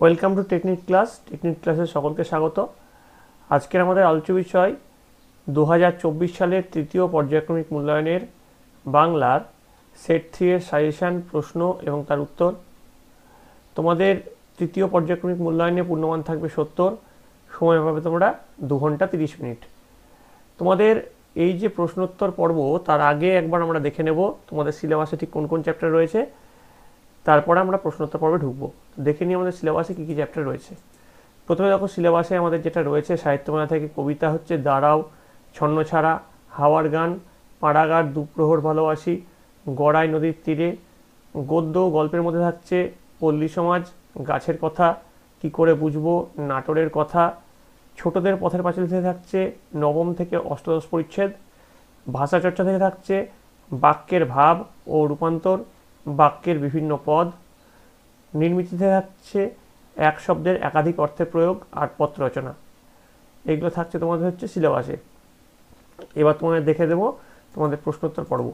Welcome to technique class. Technique ক্লাসে সকলকে স্বাগত। আজকের আমাদের আলোচ্য বিষয় 2024 সালের তৃতীয় পর্যায়ক্রমিক মূল্যায়নের বাংলার সেট 3 এর সাজেশান, প্রশ্ন এবং তার উত্তর। তোমাদের তৃতীয় পর্যায়ক্রমিক মূল্যায়নে পূর্ণমান থাকবে 70, সময় পাবে তোমরা 2 ঘন্টা 30 মিনিট। তোমাদের এই যে প্রশ্নোত্তর পর্ব, তার আগে একবার আমরা দেখে নেব তোমাদের সিলেবাসে ঠিক কোন কোন চ্যাপ্টার রয়েছে, তারপরে আমরা প্রশ্নোত্তর পর্বে ঢুকবো। দেখে নিই আমাদের সিলেবাসে কী কী চ্যাপ্টার রয়েছে। প্রথমে দেখো সিলেবাসে আমাদের যেটা রয়েছে, সাহিত্যমেলা থেকে কবিতা হচ্ছে দাঁড়াও, ছন্নছাড়া, হাওয়ার গান, পাড়াগার, দুপ্রহর ভালোবাসি, গড়াই নদীর তীরে। গদ্য গল্পের মধ্যে থাকছে পল্লী সমাজ, গাছের কথা, কি করে বুঝবো, নাটোরের কথা। ছোটদের পথের পাঁচালী থেকে থাকছে নবম থেকে অষ্টাদশ পরিচ্ছেদ। ভাষাচর্চা থেকে থাকছে বাক্যের ভাব ও রূপান্তর, বাক্যের বিভিন্ন পদ। নির্মিতিতে থাকছে এক শব্দের একাধিক অর্থের প্রয়োগ আর পত্র রচনা। এগুলো থাকছে তোমাদের হচ্ছে সিলেবাসে। এবার তোমাদের দেখে দেবো তোমাদের প্রশ্নোত্তর পর্ব।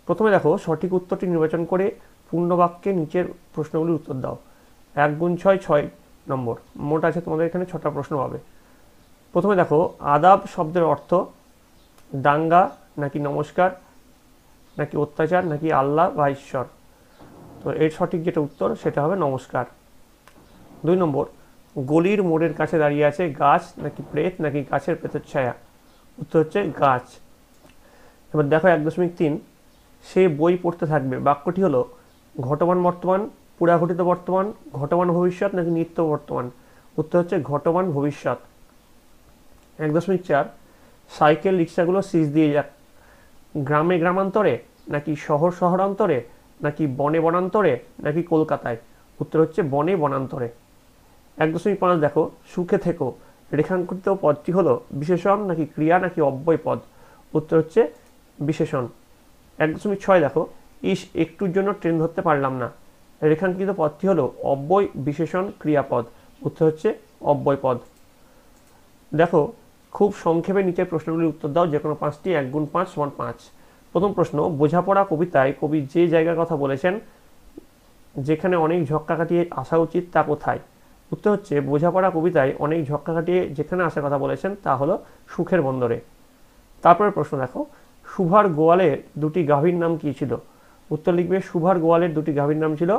প্রথমে দেখো, সঠিক উত্তরটি নির্বাচন করে পূর্ণ বাক্যে নিচের প্রশ্নগুলির উত্তর দাও। 1 গুণ 6 6 নম্বর, মোট আছে তোমাদের এখানে 6টা প্রশ্ন পাবে। প্রথমে দেখো, আদাব শব্দের অর্থ দাঙ্গা নাকি নমস্কার নাকি অত্যাচার নাকি আল্লাহ বা ঈশ্বর। তো এর সঠিক যেটা উত্তর সেটা হবে নমস্কার। 2 নম্বর, গলির মোড়ের কাছে দাঁড়িয়ে আছে গাছ নাকি প্রেত নাকি গাছের প্রেতের ছায়া। উত্তর হচ্ছে গাছ। এবার দেখো 1.3, সে বই পড়তে থাকবে, বাক্যটি হলো ঘটমান বর্তমান, পুরাঘটিত বর্তমান, ঘটমান ভবিষ্যৎ নাকি নিত্য বর্তমান। উত্তর হচ্ছে ঘটমান ভবিষ্যৎ। 1.4, সাইকেল রিক্সাগুলো সিজ দিয়ে যাক, গ্রামে গ্রামান্তরে নাকি শহর শহরান্তরে নাকি বনে বনান্তরে নাকি কলকাতায়। উত্তর হচ্ছে বনে বনান্তরে। 1.5 দেখো, সুখে থেকো, রেখাঙ্কিত পদটি হলো বিশেষণ নাকি ক্রিয়া নাকি অব্যয় পদ। উত্তর হচ্ছে বিশেষণ। 1.6 দেখো, ইস একটুর জন্য ট্রেন ধরতে পারলাম না, রেখাঙ্কিত পদটি হলো অব্যয় বিশেষণ ক্রিয়াপদ। উত্তর হচ্ছে অব্যয় পদ। দেখো, খুব সংক্ষেপে নিচের প্রশ্নগুলির উত্তর দাও, যে কোনো 5টি। 1 গুণ 5 সমান 5। প্রথম প্রশ্ন, বোঝাপড়া কবিতায় কবি যে জায়গার কথা বলেছেন যেখানে অনেক ঝক্কা কাটিয়ে আসা উচিত তা কোথায়। উত্তর হচ্ছে বোঝাপড়া কবিতায় অনেক ঝক্কা কাটিয়ে যেখানে আসার কথা বলেছেন তা হলো সুখের বন্দরে। তারপরে প্রশ্ন দেখো, সুভার গোয়ালের দুটি গাভীর নাম কী ছিল। উত্তর লিখবে সুভার গোয়ালের দুটি গাভীর নাম ছিল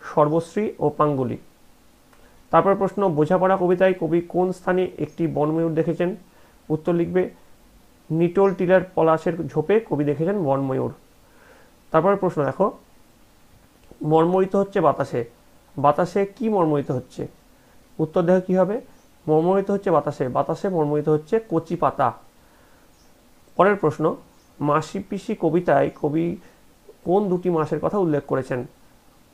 সর্বশ্রী ও পাঙ্গুলি। তারপর প্রশ্ন, বোঝাপড়া কবিতায় কবি কোন স্থানে একটি বনময়ূর দেখেছেন। উত্তর লিখবে নিটোল টিলার পলাশের ঝোপে কবি দেখেছেন বনময়ূর। তারপরে প্রশ্ন দেখো, মর্মরিত হচ্ছে বাতাসে, বাতাসে কি মর্মরিত হচ্ছে। উত্তর দেখো কি হবে, মর্মরিত হচ্ছে বাতাসে, বাতাসে মর্মরিত হচ্ছে কচি পাতা। পরের প্রশ্ন, মাসি পিসি কবিতায় কবি কোন দুটি মাসের কথা উল্লেখ করেছেন।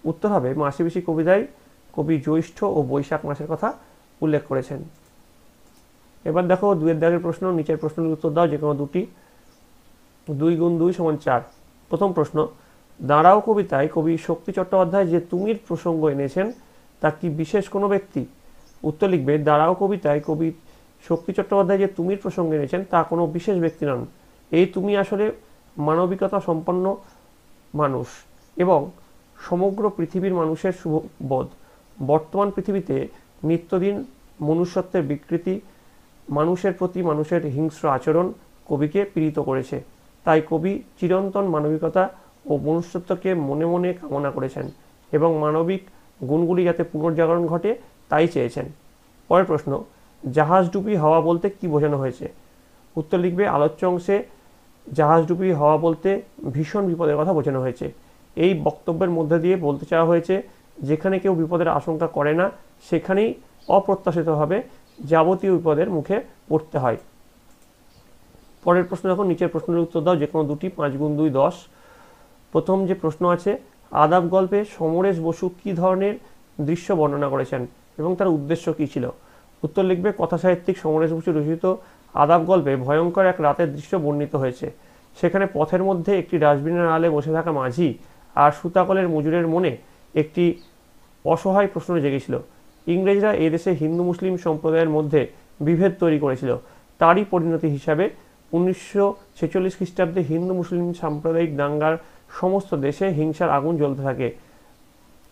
উত্তর হবে মাসি পিসি কবিতায় কবি জ্যৈষ্ঠ ও বৈশাখ মাসের কথা উল্লেখ করেছেন। এবার দেখো 2 দাগের প্রশ্ন, নিচের প্রশ্নের উত্তর দাও, যে কোনো দুটি। 2 গুণ 2 সমান 4। প্রথম প্রশ্ন, দাঁড়াও কবিতায় কবি শক্তি চট্টোপাধ্যায় যে তুমির প্রসঙ্গ এনেছেন তা কি বিশেষ কোনো ব্যক্তি। উত্তর লিখবে দাঁড়াও কবিতায় কবি শক্তি চট্টোপাধ্যায় যে তুমির প্রসঙ্গ এনেছেন তা কোনো বিশেষ ব্যক্তি নন। এই তুমি আসলে মানবিকতা সম্পন্ন মানুষ এবং সমগ্র পৃথিবীর মানুষের শুভবোধ। বর্তমান পৃথিবীতে নিত্যদিন মনুষ্যত্বের বিকৃতি, মানুষের প্রতি মানুষের হিংস্র আচরণ কবিকে পীড়িত করেছে। তাই কবি চিরন্তন মানবিকতা ও মনুষ্যত্বকে মনে মনে কামনা করেছেন এবং মানবিক গুণগুলি যাতে পুনর্জাগরণ ঘটে তাই চেয়েছেন। পরের প্রশ্ন, জাহাজডুবি হওয়া বলতে কি বোঝানো হয়েছে। উত্তর লিখবে আলোচ্য অংশে জাহাজডুবি হওয়া বলতে ভীষণ বিপদের কথা বোঝানো হয়েছে। এই বক্তব্যের মধ্যে দিয়ে বলতে চাওয়া হয়েছে যেখানে কেউ বিপদের আশঙ্কা করে না সেখানেই অপ্রত্যাশিতভাবে যাবতীয় বিপদের মুখে পড়তে হয়। পরের প্রশ্ন দেখো, নিচের প্রশ্নের উত্তর দাও, যে কোনো দুটি। 5 গুণ 2 10। প্রথম যে প্রশ্ন আছে, আদাব গল্পে সমরেশ বসু কী ধরনের দৃশ্য বর্ণনা করেছেন এবং তার উদ্দেশ্য কী ছিল। উত্তর লিখবে কথা সাহিত্যিক সমরেশ বসু রচিত আদাব গল্পে ভয়ঙ্কর এক রাতের দৃশ্য বর্ণিত হয়েছে। সেখানে পথের মধ্যে একটি ডাস্টবিনের আড়ালে বসে থাকা মাঝি আর সুতাকলের মজুরের মনে একটি অসহায় প্রশ্ন জেগেছিল। ইংরেজরা এই দেশে হিন্দু মুসলিম সম্প্রদায়ের মধ্যে বিভেদ তৈরি করেছিল। তারই পরিণতি হিসাবে 1946 খ্রিস্টাব্দে হিন্দু মুসলিম সাম্প্রদায়িক দাঙ্গার সমস্ত দেশে হিংসার আগুন জ্বলতে থাকে।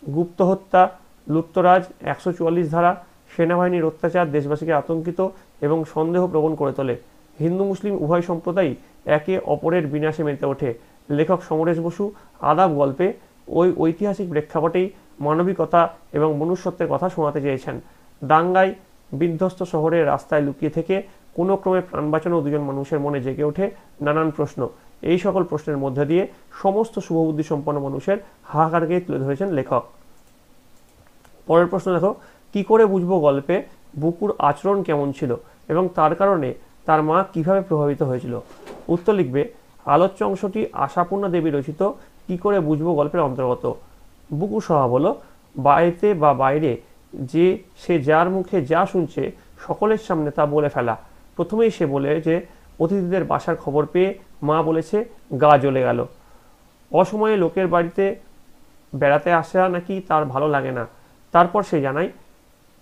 গুপ্ত হত্যা, লুট্তরাজ, 144 ধারা, সেনাবাহিনীর অত্যাচার দেশবাসীকে আতঙ্কিত এবং সন্দেহ প্রবণ করে তোলে। হিন্দু মুসলিম উভয় সম্প্রদায়ই একে অপরের বিনাশে মেতে ওঠে। লেখক সমরেশ বসু আদাব গল্পে ওই ঐতিহাসিক প্রেক্ষাপটেই মানবিকতা এবং মনুষ্যত্বের কথা শোনাতে চেয়েছেন। দাঙ্গায় বিধ্বস্ত শহরের রাস্তায় লুকিয়ে থেকে কোনো ক্রমে প্রাণ বাঁচানো দুজন মানুষের মনে জেগে ওঠে নানান প্রশ্ন। এই সকল প্রশ্নের মধ্যে দিয়ে সমস্ত শুভবুদ্ধি সম্পন্ন মানুষের হাহাকারকে তুলে ধরেছেন লেখক। পরের প্রশ্ন দেখো, কি করে বুঝবো গল্পে বুকুর আচরণ কেমন ছিল এবং তার কারণে তার মা কিভাবে প্রভাবিত হয়েছিল? উত্তর লিখবে, আলোচ্য অংশটি আশাপূর্ণা দেবী রচিত কি করে বুঝবো গল্পের অন্তর্গত। বুকুর স্বভাব হলো বাড়িতে বা বাইরে সে যার মুখে যা শুনছে সকলের সামনে তা বলে ফেলা। প্রথমেই সে বলে যে অতিথিদের বাসার খবর পেয়ে মা বলেছে গা জ্বলে গেল। অসময়ে লোকের বাড়িতে বেড়াতে আসা নাকি তার ভালো লাগে না। তারপর সে জানায়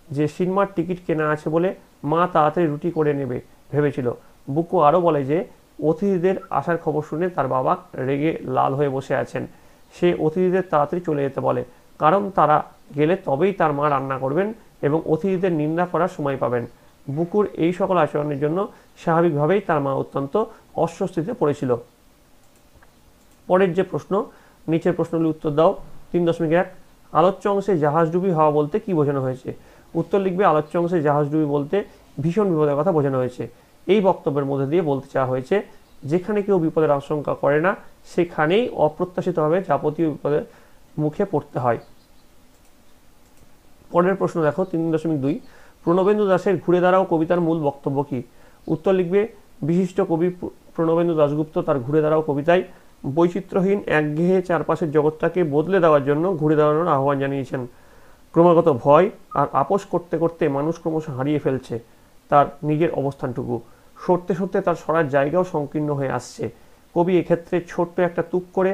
যে সিনেমার টিকিট কেনা আছে বলে মা তাড়াতাড়ি রুটি করে নেবে ভেবেছিল। বুকু আরও বলে যে অতিথিদের আসার খবর শুনে তার বাবা রেগে লাল হয়ে বসে আছেন। সে অতিথিদের তাড়াতাড়ি চলে যেতে বলে, কারণ তারা গেলে তবেই তার মা রান্না করবেন এবং অতিথিদের নিন্দা করার সময় পাবেন। বুকুর এই সকল আচরণের জন্য স্বাভাবিকভাবেই তার মা অত্যন্ত অস্বস্তিতে পড়েছিল। পরের যে প্রশ্ন, নিচের প্রশ্নগুলি উত্তর দাও। 3.1 আলোচ্য অংশে জাহাজডুবি হওয়া বলতে কি বোঝানো হয়েছে? উত্তর লিখবে, আলোচ্য অংশে জাহাজডুবি বলতে ভীষণ বিপদের কথা বোঝানো হয়েছে। এই বক্তব্যের মধ্যে দিয়ে বলতে চাওয়া হয়েছে যেখানে কেউ বিপদের আশঙ্কা করে না সেখানেই অপ্রত্যাশিতভাবে যাবতীয় বিপদের মুখে পড়তে হয়। পরের প্রশ্ন দেখো 3.2 প্রণবেন্দু দাশের ঘুরে দাঁড়াও কবিতার মূল বক্তব্য কি? উত্তর লিখবে, বিশিষ্ট কবি প্রণবেন্দু দাশগুপ্ত তার ঘুরে দাঁড়াও কবিতায় বৈচিত্র্যহীন একঘেয়ে চারপাশের জগৎটাকে বদলে দেওয়ার জন্য ঘুরে দাঁড়ানোর আহ্বান জানিয়েছেন। ক্রমাগত ভয় আর আপোষ করতে করতে মানুষ ক্রমশ হারিয়ে ফেলছে তার নিজের অবস্থানটুকু। সরতে সরতে তার সরার জায়গাও সংকীর্ণ হয়ে আসছে। কবি এক্ষেত্রে ছোট্ট একটা তুক করে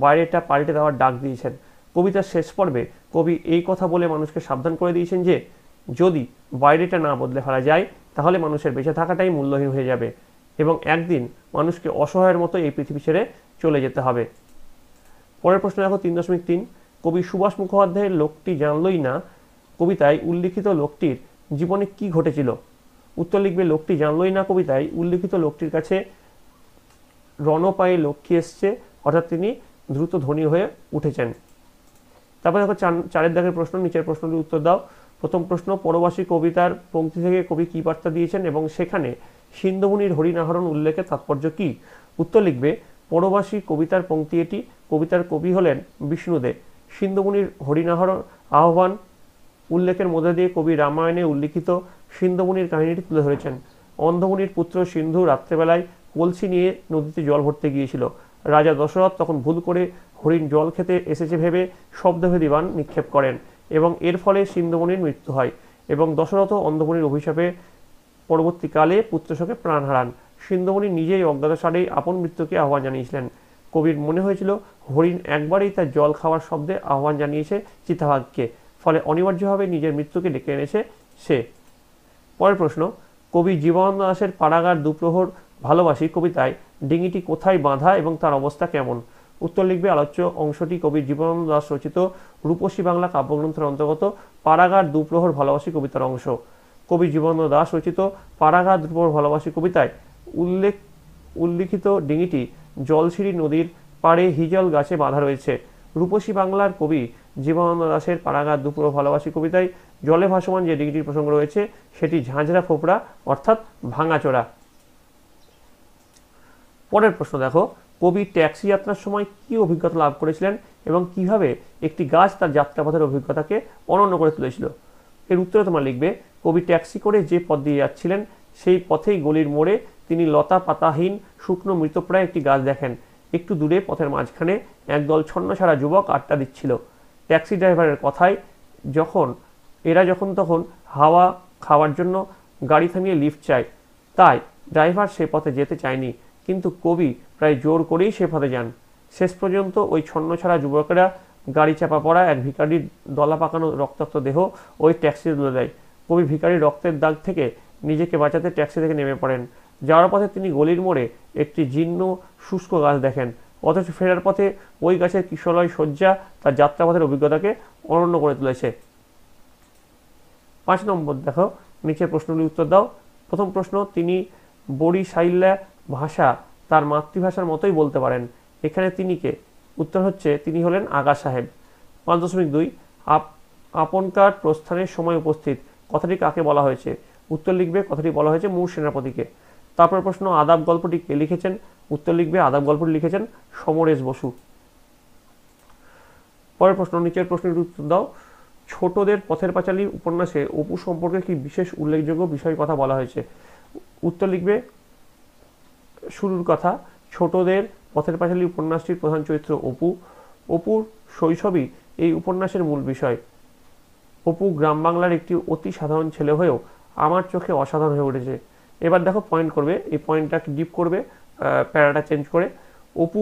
বাইরেটা পাল্টে দেওয়ার ডাক দিয়েছেন। কবিতার শেষ পর্বে কবি এই কথা বলে মানুষকে সাবধান করে দিয়েছেন যে যদি বাইরেটা না বদলে ফেলা যায় তাহলে মানুষের বেঁচে থাকাটাই মূল্যহীন হয়ে যাবে এবং একদিন মানুষকে অসহায়ের মতো এই পৃথিবী ছেড়ে চলে যেতে হবে। পরের প্রশ্ন দেখো 3.3 কবি সুভাষ মুখোপাধ্যায়ের লোকটি জানলই না কবিতায় উল্লিখিত লোকটির জীবনে কি ঘটেছিল? উত্তর লিখবে, লোকটি জানলই না কবিতায় উল্লিখিত লোকটির কাছে রণপায়ে লক্ষ্মী এসছে, অর্থাৎ তিনি দ্রুত ধনী হয়ে উঠেছেন। তারপর দেখো 4 দাগের প্রশ্ন, নিচের প্রশ্নটির উত্তর দাও। প্রথম প্রশ্ন, পরবাসী কবিতার পংক্তি থেকে কবি কি বার্তা দিয়েছেন এবং সেখানে সিন্ধুমুনির হরিনাহরণ উল্লেখের তাৎপর্য কি? উত্তর লিখবে, পরবাসী কবিতার পংক্তি এটি। কবিতার কবি হলেন বিষ্ণুদেব। সিন্ধুমুনির হরিনাহরণ আহ্বান উল্লেখের মধ্যে দিয়ে কবি রামায়ণে উল্লিখিত সিন্ধুমুনির কাহিনীটি তুলে ধরেছেন। অন্ধমুনির পুত্র সিন্ধু রাত্রেবেলায় কলসি নিয়ে নদীতে জল ভরতে গিয়েছিল। রাজা দশরথ তখন ভুল করে হরিণ জল খেতে এসেছে ভেবে শব্দভেদী বাণ নিক্ষেপ করেন এবং এর ফলে সিন্ধুমুনির মৃত্যু হয় এবং দশরথ অন্ধমুনির অভিশাপে পরবর্তীকালে পুত্রশোকে প্রাণ হারান। সিন্ধুমুনি নিজেই অজ্ঞাতসারেই আপন মৃত্যুকে আহ্বান জানিয়েছিলেন। কবির মনে হয়েছিল হরিণ একবারেই তার জল খাওয়ার শব্দে আহ্বান জানিয়েছে চিতাভাগকে, ফলে অনিবার্যভাবে নিজের মৃত্যুকে ডেকে এনেছে সে। পরের প্রশ্ন, কবি জীবনানন্দ দাশের পাড়াগার দুপ্রহর ভালোবাসি কবিতায় ডিঙিটি কোথায় বাঁধা এবং তার অবস্থা কেমন? উত্তর লিখবে, আলোচ্য অংশটি কবি জীবনানন্দ দাশ রচিত রূপসী বাংলা কাব্যগ্রন্থের অন্তর্গত পাড়াগার দুপ্রহর ভালোবাসি কবিতার অংশ। কবি জীবনানন্দ দাশ রচিত পাড়াগার দুপ্রহর ভালোবাসি কবিতায় উল্লিখিত ডিঙিটি জলছিরি নদীর পাড়ে হিজল গাছে বাঁধা রয়েছে। রূপসী বাংলার কবি জীবনানন্দ দাশের পাড়াগার দুপ্রহর ভালোবাসি কবিতায় জলে ভাসমান যে ডিঙিটির প্রসঙ্গ রয়েছে সেটি ঝাঁঝরা ফোপড়া অর্থাৎ ভাঙাচোরা। পরের প্রশ্ন দেখো, কবি ট্যাক্সি যাত্রার সময় কি অভিজ্ঞতা লাভ করেছিলেন এবং কিভাবে একটি গাছ তার যাত্রাপথের অভিজ্ঞতাকে অনন্য করে তুলেছিল? এর উত্তরে তোমরা লিখবে, কবি ট্যাক্সি করে যে পথ দিয়ে যাচ্ছিলেন সেই পথেই গলির মোড়ে তিনি লতা পাতাহীন শুকনো মৃতপ্রায় একটি গাছ দেখেন। একটু দূরে পথের মাঝখানে একদল ছন্নছাড়া যুবক আড্ডা দিচ্ছিল। ট্যাক্সি ড্রাইভারের কথায় এরা যখন তখন হাওয়া খাওয়ার জন্য গাড়ি থামিয়ে লিফট চায়, তাই ড্রাইভার সে পথে যেতে চায়নি, কিন্তু কবি প্রায় জোর করেই সে পথে যান। শেষ পর্যন্ত ওই ছন্নছাড়া যুবকেরা গাড়ি চাপা পড়া এক ভিখারির দলা পাকানো রক্তাক্ত দেহ ওই ট্যাক্সি তুলে দেয়। কবি ভিখারির রক্তের দাগ থেকে নিজেকে বাঁচাতে ট্যাক্সি থেকে নেমে পড়েন। যাওয়ার পথে তিনি গলির মোড়ে একটি জীর্ণ শুষ্ক গাছ দেখেন, অথচ ফেরার পথে ওই গাছের কিশলয় শয্যা তার যাত্রাপথের অভিজ্ঞতাকে অনন্য করে তুলেছে। 5 নম্বর দেখো, নিচের প্রশ্নগুলি উত্তর দাও। প্রথম প্রশ্ন, তিনি বরিশাইল্লা ভাষা তার মাতৃভাষার মতোই বলতে পারেন, এখানে তিনি কে? উত্তর হচ্ছে তিনি হলেন আগা সাহেব। 5.2 আপনকার প্রস্থানের সময় উপস্থিত কথাটি কাকে বলা হয়েছে? উত্তর লিখবে কথাটি বলা হয়েছে মূল সেনাপতিকে। তারপর প্রশ্ন, আদাব গল্পটি কে লিখেছেন? উত্তর লিখবে আদাব গল্পটি লিখেছেন সমরেশ বসু। পরের প্রশ্ন, নিচের প্রশ্নের উত্তর দাও। ছোটদের পথের পাঁচালী উপন্যাসে অপু সম্পর্কে কি বিশেষ উল্লেখযোগ্য বিষয় কথা বলা হয়েছে? উত্তর লিখবে শুরুর কথা, ছোটদের পথের পাঁচালী উপন্যাসটির প্রধান চরিত্র অপু। অপুর শৈশবই এই উপন্যাসের মূল বিষয়। অপু গ্রাম বাংলার একটি অতি সাধারণ ছেলে হয়েও আমার চোখে অসাধারণ হয়ে উঠেছে। এবার দেখো পয়েন্ট করবে, এই পয়েন্টটা ডিপ করবে, প্যারাটা চেঞ্জ করে। অপু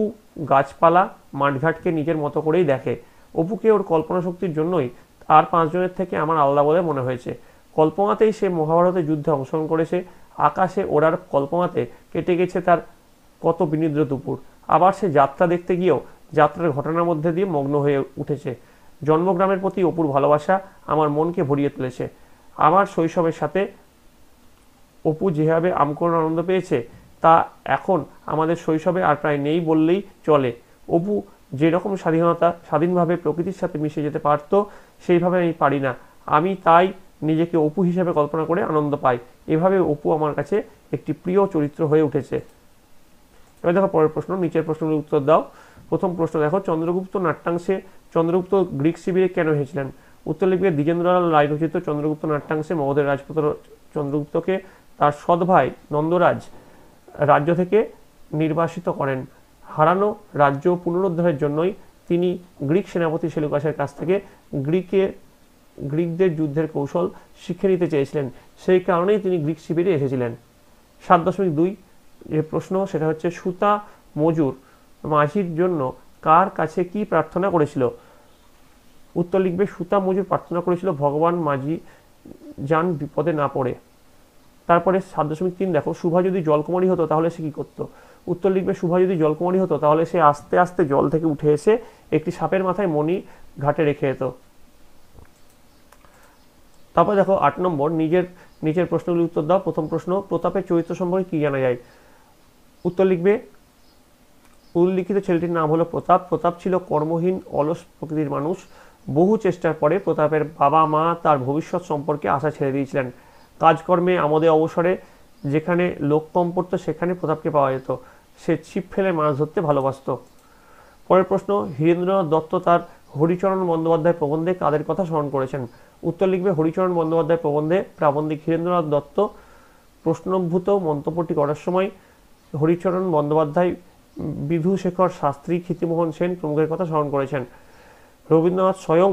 গাছপালা মাঠঘাটকে নিজের মতো করেই দেখে। অপুকে ওর কল্পনা শক্তির জন্যই আর 5 জনের থেকে আমার আলাদা বলে মনে হয়েছে। কল্পনাতেই সে মহাভারতের যুদ্ধে অংশগ্রহণ করেছে, আকাশে ওড়ার কল্পনাতে কেটে গেছে তার কত বিনিদ্র দুপুর। আবার সে যাত্রা দেখতে গিয়েও যাত্রার ঘটনার মধ্যে দিয়ে মগ্ন হয়ে উঠেছে। জন্মগ্রামের প্রতি অপুর ভালোবাসা আমার মনকে ভরিয়ে তুলেছে। আমার শৈশবের সাথে অপু যেভাবে আমকরণ আনন্দ পেয়েছে তা এখন আমাদের শৈশবে আর প্রায় নেই বললেই চলে। অপু যেরকম স্বাধীনভাবে প্রকৃতির সাথে মিশে যেতে পারত, সেইভাবে আমি পারি না। আমি তাই নিজেকে অপু হিসেবে কল্পনা করে আনন্দ পাই। এভাবে অপু আমার কাছে একটি প্রিয় চরিত্র হয়ে উঠেছে। এবার দেখো পরের প্রশ্ন, নিচের প্রশ্নগুলোর উত্তর দাও। প্রথম প্রশ্ন দেখো, চন্দ্রগুপ্ত নাট্যাংশে চন্দ্রগুপ্ত গ্রিক শিবিরে কেন এসেছিলেন? উত্তর লিখবে দ্বিজেন্দ্রলাল রায় রচিত চন্দ্রগুপ্ত নাট্যাংশে মগধের রাজপুত্র চন্দ্রগুপ্তকে তার সৎ ভাই নন্দরাজ রাজ্য থেকে নির্বাসিত করেন। হারানো রাজ্য পুনরুদ্ধারের জন্যই তিনি গ্রিক সেনাপতি সেলুকাসের কাছ থেকে গ্রিকদের যুদ্ধের কৌশল শিখে নিতে চেয়েছিলেন। সেই কারণেই তিনি গ্রিক শিবিরে এসেছিলেন। 7.2 যে প্রশ্ন সেটা হচ্ছে, সুতা মজুর মাঝির জন্য কার কাছে কি প্রার্থনা করেছিল? উত্তর লিখবে সুতা মজুর প্রার্থনা করেছিল ভগবান মাঝি যান বিপদে না পড়ে। তারপরে 7.3 দেখো, শুভা যদি জলকুমারী হতো তাহলে সে কি করতো? উত্তর লিখবে সুভা যদি জলকুমারী হতো তাহলে সে আস্তে আস্তে জল থেকে উঠে এসে একটি সাপের মাথায় মণি ঘাটে রেখে যেত। তারপর দেখো 8 নম্বর, নিচের প্রশ্নগুলি উত্তর দাও। প্রথম প্রশ্ন, প্রতাপের চরিত্র সম্পর্কে কি জানা যায়? উত্তর লিখবে উল্লিখিত ছেলেটির নাম হলো প্রতাপ। প্রতাপ ছিল কর্মহীন অলস প্রকৃতির মানুষ। বহু চেষ্টার পরে প্রতাপের বাবা মা তার ভবিষ্যৎ সম্পর্কে আশা ছেড়ে দিয়েছিলেন। কাজকর্মে আমোদে অবসরে যেখানে লোক কম পড়তো সেখানে প্রতাপকে পাওয়া যেত। সে ছিপ ফেলে মাছ ধরতে ভালোবাসত। পরের প্রশ্ন, হীরেন্দ্রনাথ দত্ত তার হরিচরণ বন্দ্যোপাধ্যায় প্রবন্ধে কাদের কথা স্মরণ করেছেন? উত্তর লিখবে হরিচরণ বন্দ্যোপাধ্যায় প্রবন্ধে প্রাবন্ধিক হীরেন্দ্রনাথ দত্ত প্রশ্নভূত মন্তব্যটি করার সময় হরিচরণ বন্দ্যোপাধ্যায়, বিধুশেখর শাস্ত্রী, ক্ষিতিমোহন সেন প্রমুখের কথা স্মরণ করেছেন। রবীন্দ্রনাথ স্বয়ং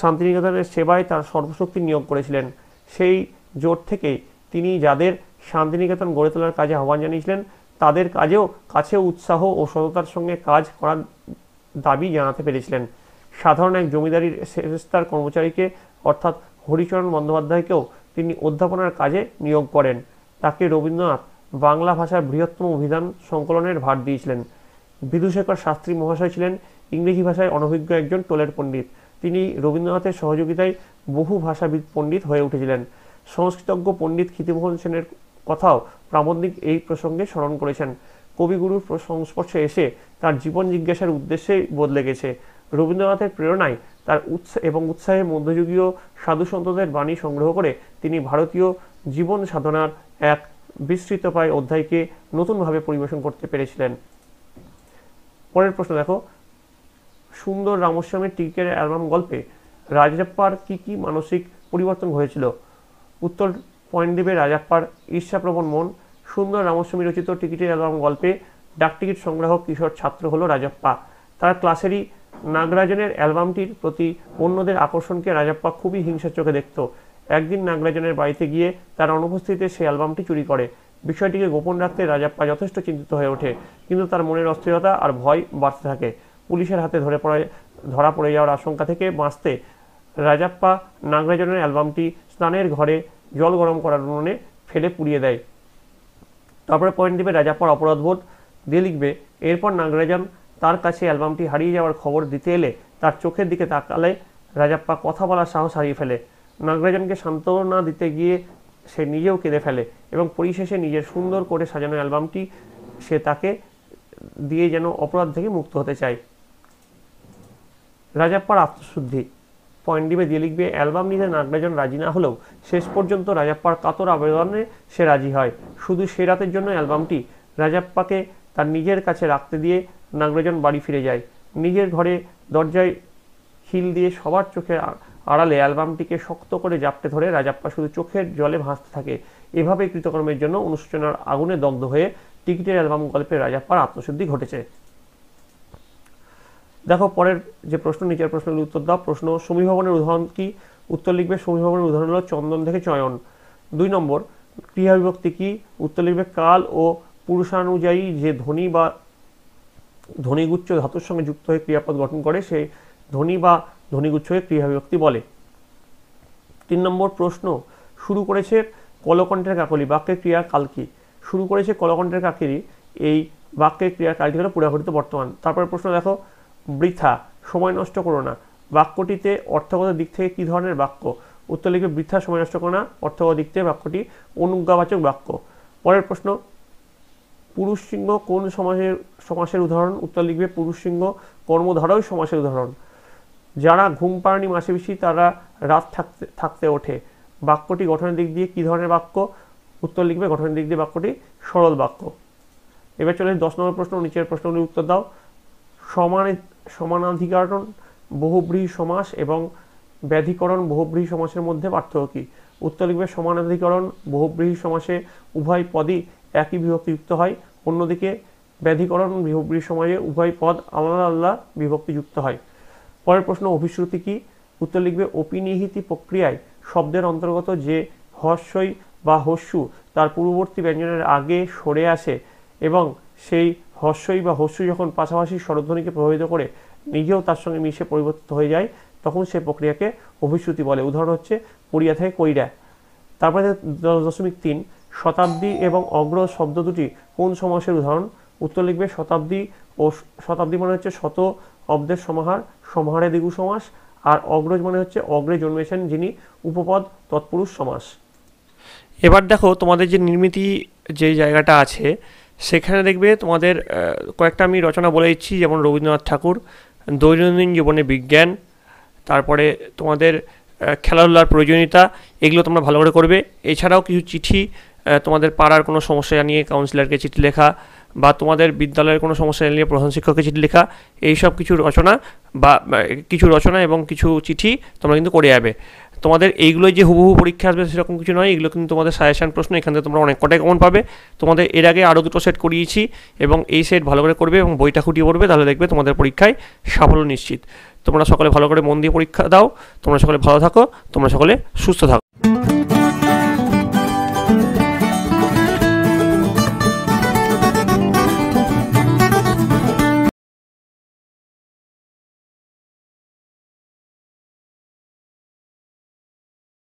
শান্তিনিকেতনের সেবায় তার সর্বশক্তি নিয়োগ করেছিলেন। সেই জোর থেকেই তিনি যাদের শান্তিনিকেতন গড়ে তোলার কাজে আহ্বান জানিয়েছিলেন তাদের কাছেও উৎসাহ ও সততার সঙ্গে কাজ করার দাবি জানাতে পেরেছিলেন। সাধারণ এক জমিদারির সেরেস্তার কর্মচারীকে অর্থাৎ হরিচরণ বন্দ্যোপাধ্যায়কেও তিনি অধ্যাপনার কাজে নিয়োগ করেন। তাকে রবীন্দ্রনাথ বাংলা ভাষার বৃহত্তম অভিধান সংকলনের ভার দিয়েছিলেন। বিধুশেখর শাস্ত্রী মহাশয় ছিলেন ইংরেজি ভাষায় অনভিজ্ঞ একজন টোলের পণ্ডিত। তিনি রবীন্দ্রনাথের সহযোগিতায় বহু ভাষাবিদ পণ্ডিত হয়ে উঠেছিলেন। সংস্কৃতজ্ঞ পণ্ডিত ক্ষিতিমোহন সেনের কথাও প্রাবন্ধিক এই প্রসঙ্গে স্মরণ করেছেন। কবিগুরুর সংস্পর্শে এসে তার জীবন জিজ্ঞাসার উদ্দেশ্যেই বদলে গেছে। রবীন্দ্রনাথের প্রেরণায় তার উৎসাহে মধ্যযুগীয় সাধুসন্তদের বাণী সংগ্রহ করে তিনি ভারতীয় জীবন সাধনার এক বিস্তৃতপ্রায় অধ্যায়কে নতুনভাবে পরিবেশন করতে পেরেছিলেন। পরের প্রশ্ন দেখো, সুন্দর রামস্বামীর টিকিটের অ্যালবাম গল্পে রাজাপ্পার কি মানসিক পরিবর্তন হয়েছিল? উত্তর পয়েন্ট দেবে রাজাপ্পার ঈর্ষাপ্রবণ মন। সুন্দর রামস্বামী রচিত টিকিটের অ্যালবাম গল্পে ডাকটিকিট সংগ্রাহক কিশোর ছাত্র হলো রাজাপ্পা। তার ক্লাসেরই নাগরাজনের অ্যালবামটির প্রতি অন্যদের আকর্ষণকে রাজাপ্পা খুবই হিংসার চোখে দেখত। একদিন নাগরাজনের বাড়িতে গিয়ে তার অনুপস্থিতিতে সে অ্যালবামটি চুরি করে। বিষয়টিকে গোপন রাখতে রাজাপ্পা যথেষ্ট চিন্তিত হয়ে ওঠে, কিন্তু তার মনের অস্থিরতা আর ভয় বাড়তে থাকে। পুলিশের হাতে ধরা পড়ে যাওয়ার আশঙ্কা থেকে বাঁচতে রাজাপ্পা নাগরাজনের অ্যালবামটি স্নানের ঘরে জল গরম করার উনুনে ফেলে পুড়িয়ে দেয়। তারপরে পয়েন্ট দেবে রাজাপ্পার অপরাধবোধ দিয়ে লিখবে, এরপর নাগরাজন তার কাছে অ্যালবামটি হারিয়ে যাওয়ার খবর দিতে এলে তার চোখের দিকে তাকালে রাজাপ্পা কথা বলার সাহস হারিয়ে ফেলে। নাগরাজনকে সান্ত্বনা দিতে গিয়ে সে নিজেও কেঁদে ফেলে এবং পরিশেষে নিজের সুন্দর করে সাজানো অ্যালবামটি সে তাকে দিয়ে যেন অপরাধ থেকে মুক্ত হতে চায়। রাজাপ্পার আত্মশুদ্ধি। পয়েন্ট ডিবে দিয়ে লিখবে, অ্যালবাম নিতে নাগরাজন রাজি না হলেও শেষ পর্যন্ত রাজাপ্পার কাতর আবেদনে সে রাজি হয়। শুধু সে রাতের জন্য অ্যালবামটি রাজাপ্পাকে তার নিজের কাছে রাখতে দিয়ে নাগরাজন বাড়ি ফিরে যায়। নিজের ঘরে দরজায় খিল দিয়ে সবার চোখের আড়ালে অ্যালবামটিকে শক্ত করে জাপটে ধরে রাজাপ্পা শুধু চোখের জলে ভাসতে থাকে। এভাবে কৃতকর্মের জন্য অনুশোচনার আগুনে দগ্ধ হয়ে টিকিটের অ্যালবাম গল্পে রাজাপ্পার আত্মশুদ্ধি ঘটেছে। দেখো পরের যে প্রশ্ন, নিচের প্রশ্নের উত্তর দাও। প্রশ্ন, সমীভবনের উদাহরণ কি? উত্তর লিখবে, সমীভবনের উদাহরণ হলো চন্দন থেকে চয়ন। 2 নম্বর, ক্রিয়া বিভক্তি কি? উত্তর লিখবে, কাল ও পুরুষানুযায়ী যে ধ্বনি বা ধ্বনিগুচ্ছ ধাতুর সঙ্গে যুক্ত হয়ে ক্রিয়াপদ গঠন করে সেই ধ্বনি বা ধ্বনিগুচ্ছকে ক্রিয়া বিভক্তি বলে। 3 নম্বর প্রশ্ন, শুরু করেছে কলকণ্ঠের কাকলি, বাক্যের ক্রিয়ার কাল কি? শুরু করেছে কলকণ্ঠের কাকলি, এই বাক্যের ক্রিয়ার কালটি হলো পূর্বঘটিত বর্তমান। তারপরে প্রশ্ন দেখো, বৃথা, সময় নষ্ট করো না, বাক্যটিতে অর্থগত দিক থেকে কি ধরনের বাক্য? উত্তর লিখবে, বৃথা সময় নষ্ট করো না, অর্থগত দিক থেকে বাক্যটি অনুজ্ঞাবাচক বাক্য। পরের প্রশ্ন, পুরুষ সিংহ কোন সমাসের উদাহরণ? উত্তর লিখবে, পুরুষ সিংহ কর্মধারয় সমাসের উদাহরণ। যারা ঘুম পাড়ানি মাসে বেশি তারা রাত থাকতে ওঠে, বাক্যটি গঠনের দিক দিয়ে কি ধরনের বাক্য? উত্তর লিখবে, গঠনের দিক দিয়ে বাক্যটি সরল বাক্য। এবার চলে 10 নম্বর প্রশ্ন, নিচের প্রশ্নগুলির উত্তর দাও। সমানাধিকরণ বহুব্রীহি সমাস এবং ব্যাধিকরণ বহুব্রীহি সমাসের মধ্যে পার্থক্য কি? উত্তর লিখবে, সমানাধিকরণ বহুব্রীহি সমাসে উভয় পদই একই বিভক্তিযুক্ত হয়, অন্যদিকে ব্যাধিকরণ বহুব্রীহি সমাসে উভয় পদ আলাদা আলাদা বিভক্তিযুক্ত হয়। পরের প্রশ্ন, অভিশ্রুতি কি? উত্তর লিখবে, অপিনিহিতি প্রক্রিয়ায় শব্দের অন্তর্গত যে হর্ষই বা হস্যু তার পূর্ববর্তী ব্যঞ্জনের আগে সরে আসে এবং সেই হর্ষই বা হস্যু যখন পাশাপাশি স্বরধ্বনিকে প্রভাবিত করে নিজেও তার সঙ্গে মিশে পরিবর্তিত হয়ে যায় তখন সে প্রক্রিয়াকে অভিশ্রুতি বলে। উদাহরণ হচ্ছে পড়িয়া থেকে কইরা। তারপরে 10.3, শতাব্দী এবং অগ্রজ শব্দ দুটি কোন সমাসের উদাহরণ? উত্তর লিখবে, শতাব্দী ও শতাব্দী মানে হচ্ছে শত অব্দের সমাহার, সমাহারে দ্বিগু সমাস, আর অগ্রজ মানে হচ্ছে অগ্রে জন্মেছেন যিনি, উপপদ তৎপুরুষ সমাস। এবার দেখো তোমাদের যে নির্মিতি যে জায়গাটা আছে সেখানে দেখবে তোমাদের কয়েকটা আমি রচনা বলে দিচ্ছি, যেমন রবীন্দ্রনাথ ঠাকুর, দৈনন্দিন জীবনে বিজ্ঞান, তারপরে তোমাদের খেলাধুলার প্রয়োজনীয়তা, এগুলো তোমরা ভালো করে করবে। এছাড়াও কিছু চিঠি, তোমাদের পাড়ার কোনো সমস্যা নিয়ে কাউন্সিলরকে চিঠি লেখা বা তোমাদের বিদ্যালয়ের কোনো সমস্যা নিয়ে প্রধান শিক্ষককে চিঠি লেখা, এইসব কিছু রচনা বা কিছু রচনা এবং কিছু চিঠি তোমরা কিন্তু করে যাবে। তোমাদের এইগুলোই যে হুবহু পরীক্ষা আসবে সেরকম কিছু নয়, এগুলো কিন্তু তোমাদের সাজেশান প্রশ্ন, এখান থেকে তোমরা অনেক কটাই কমন পাবে। তোমাদের এর আগে আরও 2টো সেট করিয়েছি এবং এই সেট ভালো করে করবে এবং বইটা খুঁটিয়ে পড়বে, তাহলে দেখবে তোমাদের পরীক্ষায় সাফল্য নিশ্চিত। তোমরা সকলে ভালো করে মন দিয়ে পরীক্ষা দাও, তোমরা সকলে ভালো থাকো, তোমরা সকলে সুস্থ থাকো।